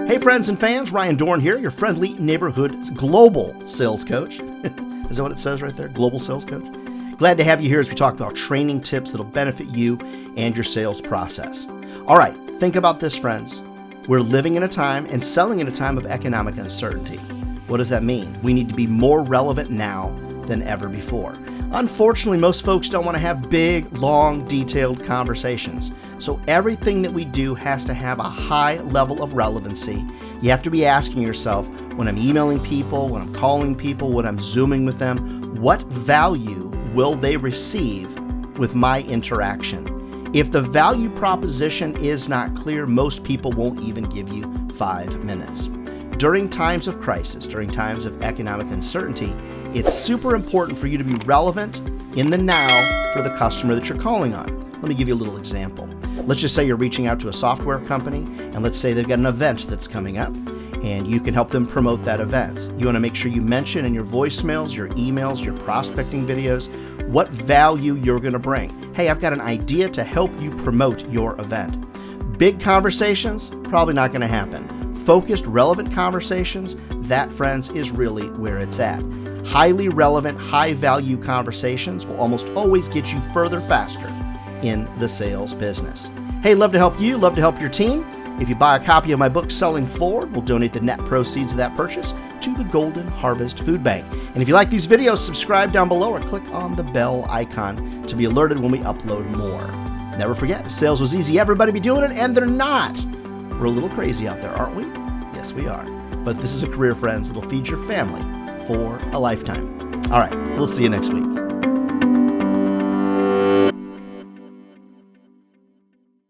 Hey friends and fans, Ryan Dohrn here, your friendly neighborhood global sales coach. Is that what it says right there? Global sales coach? Glad to have you here as we talk about training tips that'll benefit you and your sales process. All right, think about this, friends. We're living in a time and selling in a time of economic uncertainty. What does that mean? We need to be more relevant now than ever before. Unfortunately, most folks don't want to have big, long, detailed conversations. So everything that we do has to have a high level of relevancy. You have to be asking yourself, when I'm emailing people, when I'm calling people, when I'm Zooming with them, what value will they receive with my interaction? If the value proposition is not clear, most people won't even give you 5 minutes. During times of crisis, during times of economic uncertainty, it's super important for you to be relevant in the now for the customer that you're calling on. Let me give you a little example. Let's just say you're reaching out to a software company, and let's say they've got an event that's coming up, and you can help them promote that event. You want to make sure you mention in your voicemails, your emails, your prospecting videos, what value you're going to bring. Hey, I've got an idea to help you promote your event. Big conversations, probably not going to happen. Focused, relevant conversations, that, friends, is really where it's at. Highly relevant, high-value conversations will almost always get you further faster in the sales business. Hey, love to help you, love to help your team. If you buy a copy of my book, Selling Forward, we'll donate the net proceeds of that purchase to the Golden Harvest Food Bank. And if you like these videos, subscribe down below or click on the bell icon to be alerted when we upload more. Never forget, if sales was easy, everybody be doing it, and they're not. We're a little crazy out there, aren't we? Yes, we are. But this is a career, friends, that'll feed your family for a lifetime. All right, we'll see you next week.